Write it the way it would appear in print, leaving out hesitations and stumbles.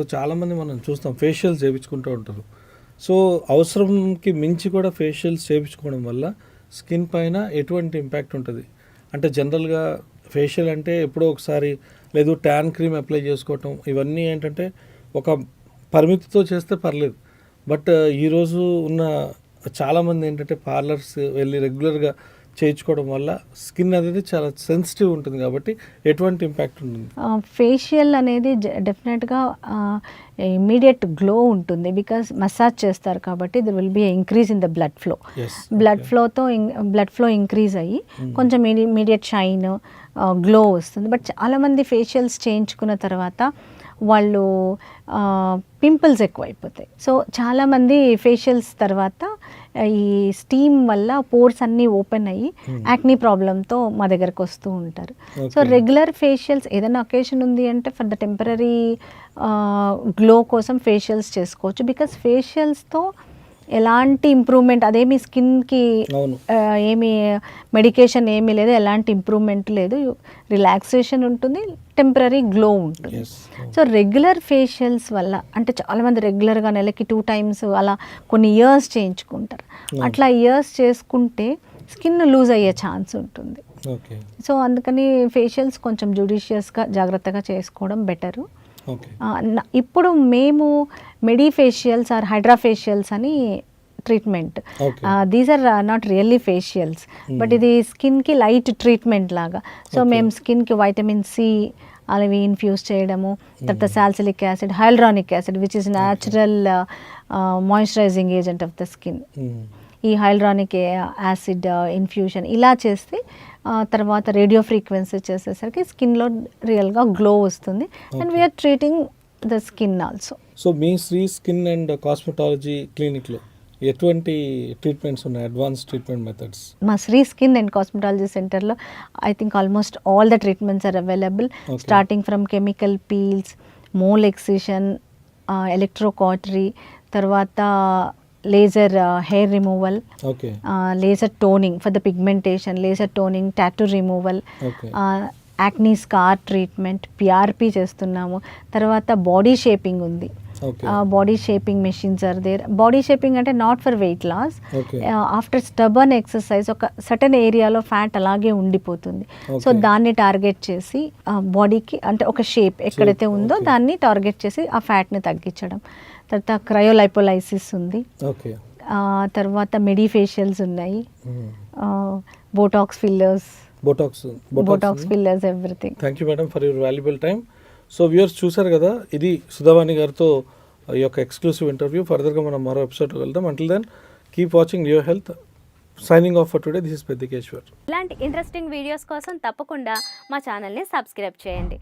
So చాలామంది మనం చూస్తాం ఫేషియల్స్ చేయించుకుంటూ ఉంటారు. సో అవసరంకి మించి కూడా ఫేషియల్స్ చేయించుకోవడం వల్ల స్కిన్ పైన ఎటువంటి ఇంపాక్ట్ ఉంటుంది? అంటే జనరల్గా ఫేషియల్ అంటే ఎప్పుడో ఒకసారి లేదు ట్యాన్ క్రీమ్ అప్లై చేసుకోవటం, ఇవన్నీ ఏంటంటే ఒక పరిమితితో చేస్తే పర్లేదు. బట్ ఈరోజు ఉన్న చాలామంది ఏంటంటే పార్లర్స్ వెళ్ళి రెగ్యులర్గా చేయించుకోవడం వల్ల స్కిన్ అనేది చాలా సెన్సిటివ్ ఉంటుంది కాబట్టి ఎటువంటి ఇంపాక్ట్ ఉంటుంది? ఫేషియల్ అనేది డెఫినెట్గా ఇమీడియట్ గ్లో ఉంటుంది, బికాస్ మసాజ్ చేస్తారు కాబట్టి there will be increase in the blood flow. Blood flow increase అయ్యి కొంచెం ఇమీడియట్ షైన్ గ్లో వస్తుంది. బట్ చాలామంది ఫేషియల్స్ చేయించుకున్న తర్వాత వాళ్ళు పింపుల్స్ ఎక్కువైపోతాయి. సో చాలామంది ఫేషియల్స్ తర్వాత ఈ స్టీమ్ వల్ల పోర్స్ అన్నీ ఓపెన్ అయ్యి యాక్నీ ప్రాబ్లంతో మా దగ్గరకు వస్తూ ఉంటారు. సో రెగ్యులర్ ఫేషియల్స్ ఏదైనా అకేషన్ ఉంది అంటే ఫర్ ద టెంపరీ గ్లో కోసం ఫేషియల్స్ చేసుకోవచ్చు. బికాస్ ఫేషియల్స్తో ఎలాంటి ఇంప్రూవ్మెంట్, అదేమి స్కిన్కి ఏమి మెడికేషన్ ఏమీ లేదు, ఎలాంటి ఇంప్రూవ్మెంట్ లేదు, రిలాక్సేషన్ ఉంటుంది, టెంపరీ గ్లో ఉంటుంది. సో రెగ్యులర్ ఫేషియల్స్ వల్ల అంటే చాలామంది రెగ్యులర్గా నెలకి 2 times అలా కొన్ని ఇయర్స్ చేయించుకుంటారు. అట్లా ఇయర్స్ చేసుకుంటే స్కిన్ లూజ్ అయ్యే ఛాన్స్ ఉంటుంది. సో అందుకని ఫేషియల్స్ కొంచెం జుడిషియస్గా జాగ్రత్తగా చేసుకోవడం బెటరు. ఇప్పుడు మేము మెడిఫేషియల్స్ ఆర్ హైడ్రాఫేషియల్స్ అని treatment, these are not really facials, but ఇది స్కిన్కి లైట్ ట్రీట్మెంట్ లాగా. సో మేము స్కిన్కి వైటమిన్ సి అవి ఇన్ఫ్యూజ్ చేయడము, తర్వాత salicylic acid, హైల్రానిక్ acid which is natural moisturising agent of the skin, ఈ హైల్రానిక్ యాసిడ్ ఇన్ఫ్యూషన్ ఇలా చేస్తే తర్వాత రేడియో ఫ్రీక్వెన్సీ చేసేసరికి స్కిన్లో రియల్గా గ్లో వస్తుంది. And we're treating the skin also. So మీ శ్రీ స్కిన్ అండ్ కాస్మెటాలజీ క్లినిక్లో ఎటువంటి ట్రీట్మెంట్స్ ఉన్నాయి, అడ్వాన్స్ ట్రీట్మెంట్ మెథడ్స్? మా శ్రీ స్కిన్ అండ్ కాస్మెటాలజీ సెంటర్లో I think almost all the treatments are available, starting from chemical peels, mole excision, electrocautery, తర్వాత laser hair removal, laser toning for the pigmentation, laser toning, tattoo removal, acne scar treatment, PRP చేస్తున్నాము. తర్వాత body shaping ఉంది, body shaping machines are there. Body shaping అంటే not for weight loss, after stubborn exercise ఒక certain ఏరియాలో fat అలాగే ఉండిపోతుంది. So దాన్ని target చేసి బాడీకి అంటే ఒక షేప్ ఎక్కడైతే ఉందో దాన్ని టార్గెట్ చేసి ఆ ఫ్యాట్ని తగ్గించడం. తర్వాత క్రయోలైపోలైసిస్ ఉంది, తర్వాత మెడిఫేషియల్స్ ఉన్నాయి, Botox fillers, everything. Thank you madam for your valuable time. So viewers చూసారు కదా, ఇది సుధావాణి గారితో ఈ యొక్క ఎక్స్క్లూసివ్ ఇంటర్వ్యూ. ఫర్దర్గా మనం మరో ఎపిసోడ్కి వెళ్దాం. Until then keep watching your health. Signing off for today, this is Peddikeshwar. ఇలాంటి ఇంట్రెస్టింగ్ వీడియోస్ కోసం తప్పకుండా మా ఛానల్ని సబ్స్క్రైబ్ చేయండి.